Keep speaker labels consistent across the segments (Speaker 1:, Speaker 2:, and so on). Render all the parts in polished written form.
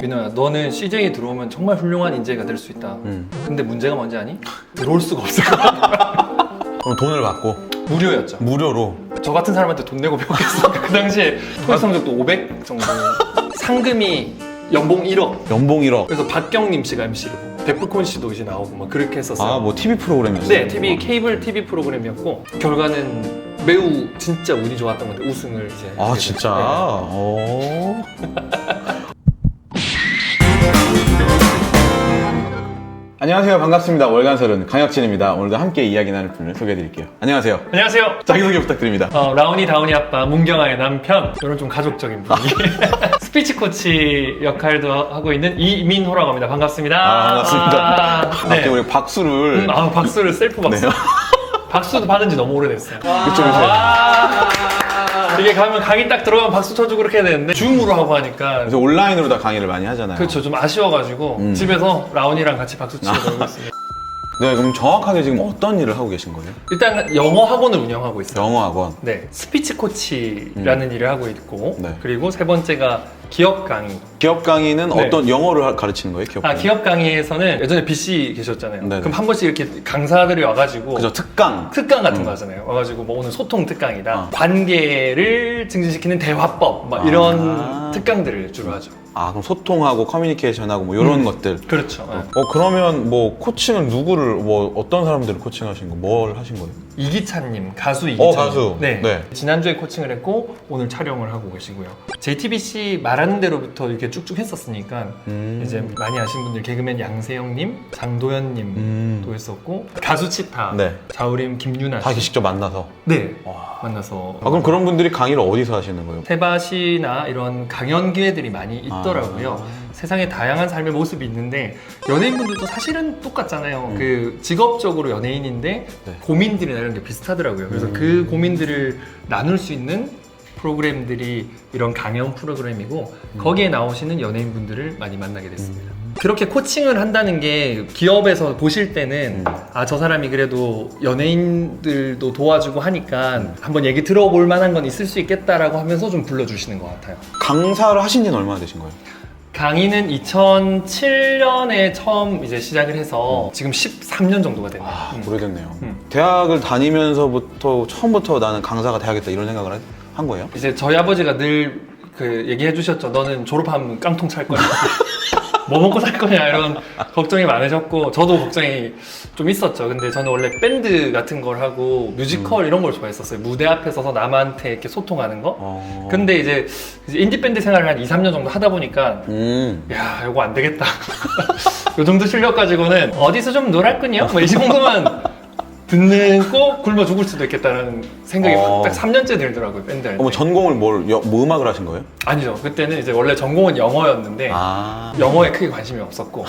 Speaker 1: 민호야, 너는 CJ에 들어오면 정말 훌륭한 인재가 될 수 있다. 근데 문제가 뭔지 아니? 들어올 수가 없을 거야.
Speaker 2: 그럼 돈을 받고
Speaker 1: 무료였죠.
Speaker 2: 무료로.
Speaker 1: 저 같은 사람한테 돈 내고 배웠겠습니까? 그 당시에 토익 성적도 500 정도. 상금이 연봉 1억.
Speaker 2: 연봉 1억.
Speaker 1: 그래서 박경림 씨가 MC를 보고 데프콘 씨도 이제 나오고 막 그렇게 했었어요.
Speaker 2: 아, 뭐 TV 프로그램이었어요?
Speaker 1: 네, 케이블 TV 프로그램이었고 결과는 매우 진짜 운이 좋았던 건데 우승을 이제.
Speaker 2: 아, 진짜?
Speaker 1: 네.
Speaker 2: 오. 안녕하세요. 반갑습니다. 월간설은 강혁진입니다. 오늘도 함께 이야기 나눌 분을 소개해드릴게요. 안녕하세요.
Speaker 1: 안녕하세요.
Speaker 2: 자기소개 부탁드립니다.
Speaker 1: 라온이 다운이 아빠 문경아의 남편, 이런 좀 가족적인 분이 스피치 코치 역할도 하고 있는 이민호라고 합니다. 반갑습니다.
Speaker 2: 반갑습니다.
Speaker 1: 네.
Speaker 2: 우리 박수를.
Speaker 1: 박수를 셀프 박수.
Speaker 2: 네.
Speaker 1: 박수도 받은 지 너무 오래됐어요.
Speaker 2: 그쵸.
Speaker 1: 이게 가면 강의 딱 들어가면 박수 쳐주고 그렇게 해야 되는데 줌으로 하고 하니까
Speaker 2: 그래서 온라인으로 다 강의를 많이 하잖아요.
Speaker 1: 그렇죠. 좀 아쉬워가지고 집에서 라온이랑 같이 박수 치고 놀고 있습니다.
Speaker 2: 네, 그럼 정확하게 지금 어떤 일을 하고 계신 거예요?
Speaker 1: 일단 영어 학원을 운영하고 있어요.
Speaker 2: 영어 학원.
Speaker 1: 네, 스피치 코치라는 일을 하고 있고
Speaker 2: 네.
Speaker 1: 그리고 세 번째가 기업 강의.
Speaker 2: 기업 강의는
Speaker 1: 네.
Speaker 2: 어떤 영어를 가르치는 거예요? 기업 강의?
Speaker 1: 기업 강의에서는 예전에 BC 계셨잖아요.
Speaker 2: 네네.
Speaker 1: 그럼 한 번씩 이렇게 강사들이 와가지고
Speaker 2: 그죠, 특강.
Speaker 1: 특강 같은 거 하잖아요. 와가지고 뭐 오늘 소통 특강이다.
Speaker 2: 아.
Speaker 1: 관계를 증진시키는 대화법 막 이런 특강들을 주로 하죠.
Speaker 2: 아, 그럼 소통하고 커뮤니케이션하고 뭐 이런 것들.
Speaker 1: 그렇죠. 네.
Speaker 2: 그러면 뭐 코칭을 누구를, 뭐 어떤 사람들을 코칭하신 거, 뭘 하신 거예요?
Speaker 1: 이기찬님, 가수 이기찬님.
Speaker 2: 가수.
Speaker 1: 네.
Speaker 2: 네.
Speaker 1: 지난주에 코칭을 했고 오늘 촬영을 하고 계시고요. JTBC 말하는 대로부터 이렇게 쭉쭉 했었으니까 이제 많이 아신 분들 개그맨 양세형님, 장도연님도 했었고 가수 치타,
Speaker 2: 네.
Speaker 1: 자우림 김유나
Speaker 2: 다 이렇게
Speaker 1: 씨.
Speaker 2: 직접 만나서.
Speaker 1: 네.
Speaker 2: 와.
Speaker 1: 만나서.
Speaker 2: 그럼 그런 분들이 강의를 어디서 하시는 거예요?
Speaker 1: 세바시나 이런 강연 기회들이 많이 있더라고요. 세상에 다양한 삶의 모습이 있는데 연예인분들도 사실은 똑같잖아요. 그 직업적으로 연예인인데
Speaker 2: 네.
Speaker 1: 고민들이나 이런 게 비슷하더라고요. 그래서 그 고민들을 나눌 수 있는 프로그램들이 이런 강연 프로그램이고 거기에 나오시는 연예인분들을 많이 만나게 됐습니다. 그렇게 코칭을 한다는 게 기업에서 보실 때는 저 사람이 그래도 연예인들도 도와주고 하니까 한번 얘기 들어볼 만한 건 있을 수 있겠다라고 하면서 좀 불러주시는 것 같아요.
Speaker 2: 강사를 하신 지는 얼마나 되신 거예요?
Speaker 1: 강의는 2007년에 처음 이제 시작을 해서 지금 13년 정도가 됐네요.
Speaker 2: 오래됐네요. 대학을 다니면서부터 처음부터 나는 강사가 돼야겠다 이런 생각을 한 거예요?
Speaker 1: 이제 저희 아버지가 늘 그 얘기해 주셨죠. 너는 졸업하면 깡통 찰 거냐. 뭐 먹고 살 거냐 이런 걱정이 많으셨고 저도 걱정이 좀 있었죠. 근데 저는 원래 밴드 같은 걸 하고 뮤지컬 이런 걸 좋아했었어요. 무대 앞에 서서 남한테 이렇게 소통하는 거. 근데 이제 인디밴드 생활을 한 2, 3년 정도 하다 보니까 야 이거 안 되겠다. 요 정도 실력 가지고는 어디서 좀 놀았군요. 뭐 이 정도만 듣고 굶어 죽을 수도 있겠다는 생각이 딱 3년째 들더라고요. 밴드 할 때.
Speaker 2: 뭐 전공을 뭐 음악을 하신 거예요?
Speaker 1: 아니죠. 그때는 이제 원래 전공은 영어였는데 영어에 크게 관심이 없었고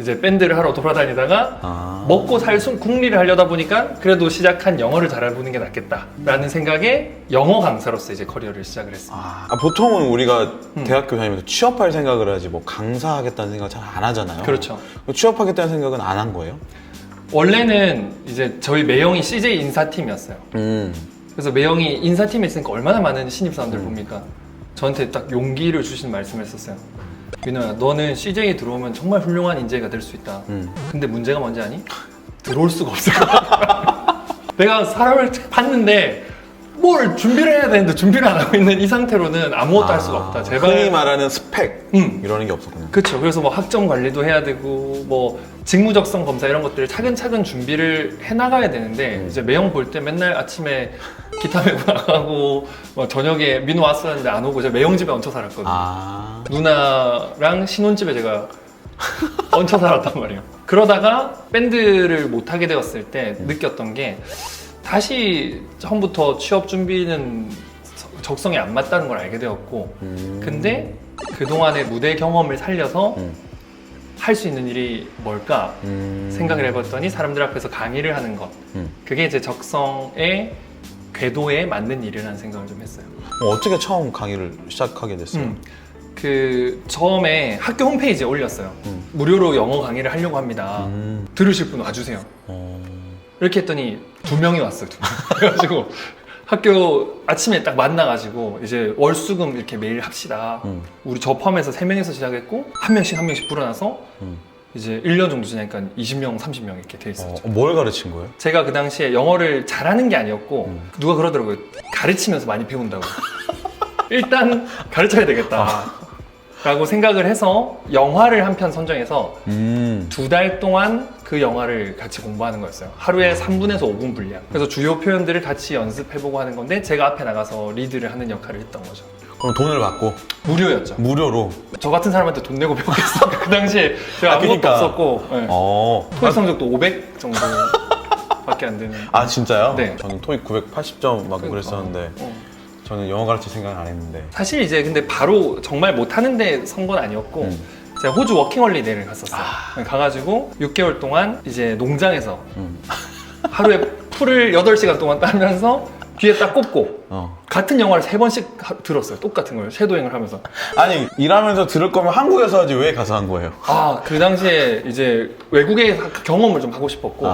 Speaker 1: 이제 밴드를 하러 돌아다니다가 먹고 살 궁리를 하려다 보니까 그래도 시작한 영어를 잘 알아보는 게 낫겠다라는 생각에 영어 강사로서 이제 커리어를 시작을 했습니다.
Speaker 2: 보통은 우리가 대학교 다니면서 취업할 생각을 하지 뭐 강사하겠다는 생각 잘 안 하잖아요.
Speaker 1: 그렇죠.
Speaker 2: 취업하겠다는 생각은 안 한 거예요?
Speaker 1: 원래는 이제 저희 매형이 CJ 인사팀이었어요. 그래서 매형이 인사팀에 있으니까 얼마나 많은 신입사원들 봅니까? 저한테 딱 용기를 주신 말씀을 했었어요. 민호야, 너는 CJ에 들어오면 정말 훌륭한 인재가 될 수 있다. 근데 문제가 뭔지 아니? 들어올 수가 없을 거야. 내가 사람을 봤는데 뭘 준비를 해야 되는데 준비를 안 하고 있는 이 상태로는 아무것도 할 수가 없다. 제발.
Speaker 2: 흔히 말하는 스펙 이러는 게 없었구나.
Speaker 1: 그렇죠. 그래서 뭐 학점 관리도 해야 되고 뭐 직무적성 검사 이런 것들을 차근차근 준비를 해나가야 되는데 이제 매형 볼 때 맨날 아침에 기타 메고 나가고 뭐 저녁에 민호 왔었는데 안 오고 제가 매형 집에 얹혀 살았거든요. 누나랑 신혼집에 제가 얹혀 살았단 말이에요. 그러다가 밴드를 못 하게 되었을 때 느꼈던 게 다시 처음부터 취업 준비는 적성에 안 맞다는 걸 알게 되었고 근데 그동안의 무대 경험을 살려서 할 수 있는 일이 뭘까 생각을 해봤더니 사람들 앞에서 강의를 하는 것 그게 이제 적성의 궤도에 맞는 일이라는 생각을 좀 했어요.
Speaker 2: 어떻게 처음 강의를 시작하게 됐어요?
Speaker 1: 그 처음에 학교 홈페이지에 올렸어요. 무료로 영어 강의를 하려고 합니다. 들으실 분 와주세요. 이렇게 했더니 2명이 왔어요. 2명. 그래가지고 학교 아침에 딱 만나가지고 이제 월수금 이렇게 매일 합시다. 우리 저 포함해서 3명에서 시작했고 한 명씩 불어나서 이제 1년 정도 지나니까 20명, 30명 이렇게 돼 있었죠.
Speaker 2: 뭘 가르친 거예요?
Speaker 1: 제가 그 당시에 영어를 잘하는 게 아니었고 누가 그러더라고요. 가르치면서 많이 배운다고. 일단 가르쳐야 되겠다. 라고 생각을 해서 영화를 한 편 선정해서 2달 동안 그 영화를 같이 공부하는 거였어요. 하루에 3분에서 5분 분량. 그래서 주요 표현들을 같이 연습해보고 하는 건데 제가 앞에 나가서 리드를 하는 역할을 했던 거죠.
Speaker 2: 그럼 돈을 받고
Speaker 1: 무료였죠.
Speaker 2: 무료로.
Speaker 1: 저 같은 사람한테 돈 내고 배웠겠습니까? 그 당시에 제가 아무것도
Speaker 2: 그러니까.
Speaker 1: 없었고 네. 토익 성적도 500 정도 밖에 안 되는.
Speaker 2: 아 진짜요?
Speaker 1: 네.
Speaker 2: 저는 토익 980점 막
Speaker 1: 그러니까.
Speaker 2: 그랬었는데 저는 영어 가르칠 생각은 안 했는데.
Speaker 1: 사실 이제 근데 바로 정말 못하는데 선 건 아니었고 제가 호주 워킹홀리데이를 갔었어요. 가가지고 6개월 동안 이제 농장에서 하루에 풀을 8시간 동안 따면서 뒤에 딱 꽂고 같은 영화를 3번씩 들었어요. 똑같은 걸 섀도잉을 하면서.
Speaker 2: 아니 일하면서 들을 거면 한국에서 하지 왜 가서 한 거예요?
Speaker 1: 그 당시에 이제 외국의 경험을 좀 하고 싶었고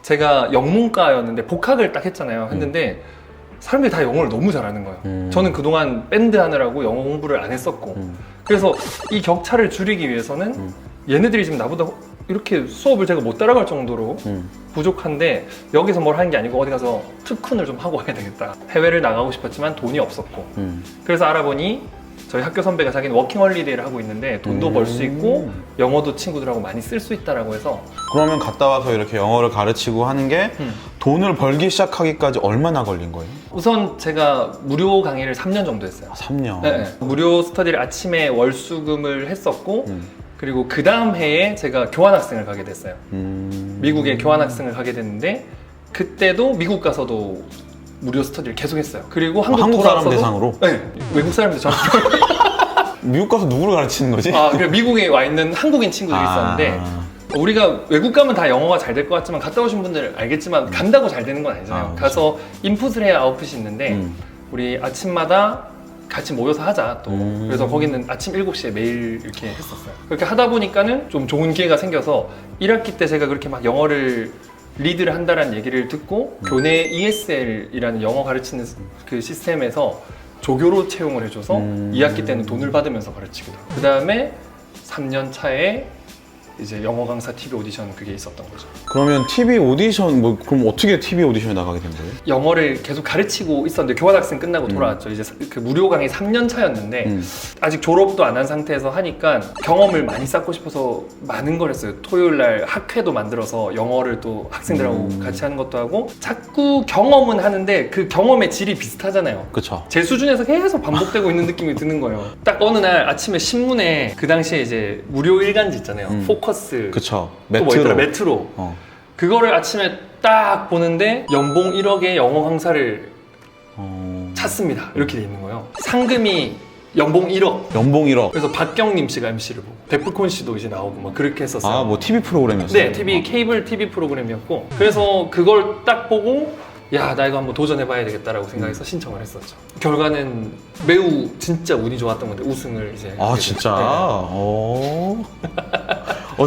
Speaker 1: 제가 영문과였는데 복학을 딱 했잖아요. 했는데 사람들이 다 영어를 너무 잘하는 거예요. 저는 그동안 밴드 하느라고 영어 공부를 안 했었고 그래서 이 격차를 줄이기 위해서는 얘네들이 지금 나보다 이렇게 수업을 제가 못 따라갈 정도로 부족한데 여기서 뭘 하는 게 아니고 어디 가서 특훈을 좀 하고 와야 되겠다. 해외를 나가고 싶었지만 돈이 없었고 그래서 알아보니 저희 학교 선배가 자기는 워킹홀리데이를 하고 있는데 돈도 벌 수 있고 영어도 친구들하고 많이 쓸 수 있다라고 해서.
Speaker 2: 그러면 갔다 와서 이렇게 영어를 가르치고 하는 게 돈을 벌기 시작하기까지 얼마나 걸린 거예요?
Speaker 1: 우선 제가 무료 강의를 3년 정도 했어요.
Speaker 2: 3년?
Speaker 1: 네. 무료 스터디를 아침에 월수금을 했었고 그리고 그 다음 해에 제가 교환학생을 가게 됐어요. 미국에 교환학생을 가게 됐는데 그때도 미국 가서도 무료 스터디를 계속 했어요. 그리고 한국
Speaker 2: 사람
Speaker 1: 돌아와서도-
Speaker 2: 대상으로?
Speaker 1: 네. 외국 사람들 저한테
Speaker 2: 미국 가서 누구를 가르치는 거지?
Speaker 1: 그리고 미국에 와 있는 한국인 친구들이 있었는데 우리가 외국 가면 다 영어가 잘 될 것 같지만 갔다 오신 분들은 알겠지만 간다고 잘 되는 건 아니잖아요.
Speaker 2: 그렇죠.
Speaker 1: 가서 인풋을 해야 아웃풋이 있는데 우리 아침마다 같이 모여서 하자 또. 그래서 거기는 아침 7시에 매일 이렇게 했었어요. 그렇게 하다 보니까는 좀 좋은 기회가 생겨서 1학기 때 제가 그렇게 막 영어를 리드를 한다는 얘기를 듣고 교내 ESL이라는 영어 가르치는 그 시스템에서 조교로 채용을 해줘서 2학기 때는 돈을 받으면서 가르치기도 하고 그 다음에 3년 차에 이제 영어 강사 TV 오디션 그게 있었던 거죠.
Speaker 2: 그러면 TV 오디션 그럼 어떻게 TV 오디션에 나가게 된 거예요?
Speaker 1: 영어를 계속 가르치고 있었는데 교환학생 끝나고 돌아왔죠. 이제 그 무료 강의 3년 차였는데 아직 졸업도 안 한 상태에서 하니까 경험을 많이 쌓고 싶어서 많은 걸 했어요. 토요일 날 학회도 만들어서 영어를 또 학생들하고 같이 하는 것도 하고 자꾸 경험은 하는데 그 경험의 질이 비슷하잖아요.
Speaker 2: 그쵸.
Speaker 1: 제 수준에서 계속 반복되고 있는 느낌이 드는 거예요. 딱 어느 날 아침에 신문에 그 당시에 이제 무료 일간지 있잖아요. 포커스.
Speaker 2: 그쵸.
Speaker 1: 또 뭐 있더라? 메트로. 그거를 아침에 딱 보는데 연봉 1억의 영어 강사를 찾습니다. 이렇게 돼 있는 거예요. 상금이 연봉 1억.
Speaker 2: 연봉 1억.
Speaker 1: 그래서 박경림 씨가 MC를 보고 데프콘 씨도 이제 나오고 막 그렇게 했었어요.
Speaker 2: 뭐 TV 프로그램이었어요?
Speaker 1: 네, 케이블 TV 프로그램이었고 그래서 그걸 딱 보고 야, 나 이거 한번 도전해봐야 되겠다라고 생각해서 신청을 했었죠. 결과는 매우 진짜 운이 좋았던 건데 우승을 이제 하게
Speaker 2: 진짜?
Speaker 1: 됐어요.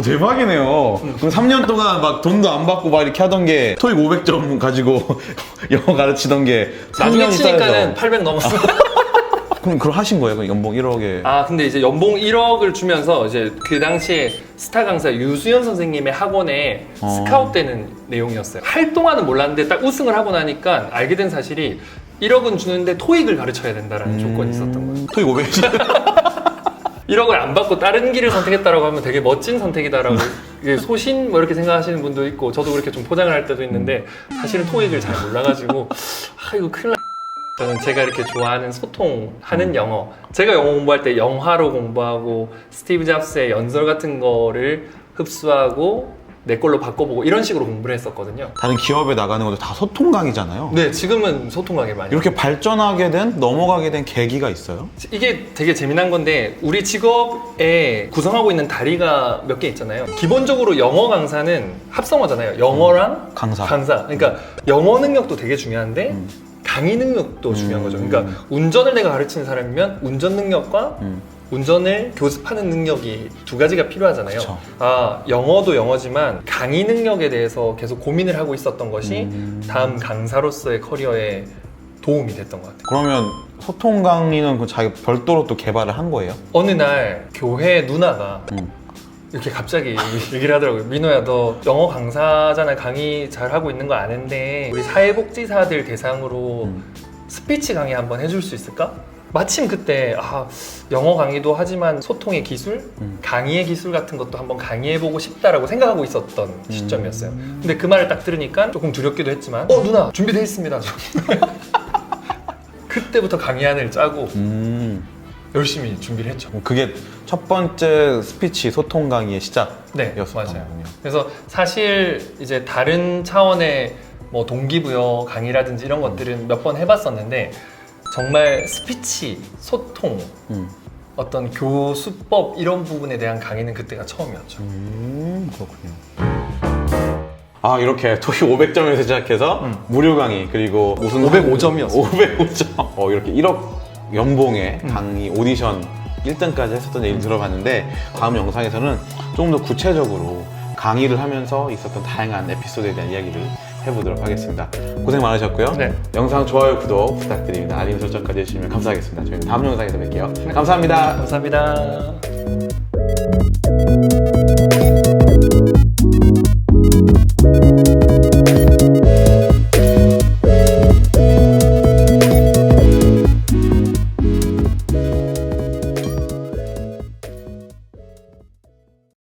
Speaker 2: 대박이네요. 그럼 3년 동안 막 돈도 안 받고 막 이렇게 하던 게 토익 500점 가지고 영어 가르치던 게
Speaker 1: 나중에
Speaker 2: 3년이
Speaker 1: 치니까는
Speaker 2: 쌓여서
Speaker 1: 800 넘었어요.
Speaker 2: 그럼 그걸 하신 거예요? 그 연봉 1억에
Speaker 1: 근데 이제 연봉 1억을 주면서 이제 그 당시에 스타 강사 유수연 선생님의 학원에 스카웃되는 내용이었어요. 할 동안은 몰랐는데 딱 우승을 하고 나니까 알게 된 사실이 1억은 주는데 토익을 가르쳐야 된다는 조건이 있었던 거예요.
Speaker 2: 토익 500점
Speaker 1: 1억을 안 받고 다른 길을 선택했다라고 하면 되게 멋진 선택이다라고 이게 소신 뭐 이렇게 생각하시는 분도 있고 저도 그렇게 좀 포장을 할 때도 있는데 사실은 토익을 잘 몰라가지고 이거 큰일 나. 저는 제가 이렇게 좋아하는 소통하는 영어, 제가 영어 공부할 때 영화로 공부하고 스티브 잡스의 연설 같은 거를 흡수하고 내 걸로 바꿔보고 이런 식으로 공부를 했었거든요.
Speaker 2: 다른 기업에 나가는 것도 다 소통 강의잖아요.
Speaker 1: 네, 지금은 소통 강의 많이
Speaker 2: 이렇게 발전하게 된, 넘어가게 된 계기가 있어요?
Speaker 1: 이게 되게 재미난 건데 우리 직업에 구성하고 있는 다리가 몇 개 있잖아요. 기본적으로 영어 강사는 합성어잖아요. 영어랑
Speaker 2: 강사.
Speaker 1: 그러니까 영어 능력도 되게 중요한데 강의 능력도 중요한 거죠. 그러니까 운전을 내가 가르치는 사람이면 운전 능력과 운전을 교습하는 능력이 두 가지가 필요하잖아요.
Speaker 2: 그쵸.
Speaker 1: 영어도 영어지만 강의 능력에 대해서 계속 고민을 하고 있었던 것이 다음 강사로서의 커리어에 도움이 됐던 것 같아요.
Speaker 2: 그러면 소통 강의는 그 자기 별도로 또 개발을 한 거예요?
Speaker 1: 어느 날 교회 누나가 이렇게 갑자기 얘기를 하더라고요. 민호야, 너 영어 강사잖아. 강의 잘 하고 있는 거 아는데 우리 사회복지사들 대상으로 스피치 강의 한번 해줄 수 있을까? 마침 그때 영어 강의도 하지만 소통의 기술, 강의의 기술 같은 것도 한번 강의해보고 싶다라고 생각하고 있었던 시점이었어요. 근데 그 말을 딱 들으니까 조금 두렵기도 했지만 누나 준비돼 있습니다. 그때부터 강의안을 짜고 열심히 준비를 했죠.
Speaker 2: 그게 첫 번째 스피치 소통 강의의 시작이었던
Speaker 1: 네, 맞아요.
Speaker 2: 거군요.
Speaker 1: 그래서 사실 이제 다른 차원의 뭐 동기부여 강의라든지 이런 것들은 몇 번 해봤었는데 정말 스피치, 소통, 어떤 교수법 이런 부분에 대한 강의는 그때가 처음이었죠.
Speaker 2: 그렇군요. 이렇게 토익 500점에서 시작해서 무료 강의 그리고 무슨
Speaker 1: 505점이었어요.
Speaker 2: 505점. 이렇게 1억 연봉의 강의 오디션 1등까지 했었던 얘기를 들어봤는데 다음 영상에서는 조금 더 구체적으로 강의를 하면서 있었던 다양한 에피소드에 대한 이야기를 해보도록 하겠습니다. 고생 많으셨고요.
Speaker 1: 네.
Speaker 2: 영상 좋아요, 구독 부탁드립니다. 알림 설정까지 해주시면 감사하겠습니다. 저희는 다음 영상에서 뵐게요. 감사합니다.
Speaker 1: 감사합니다.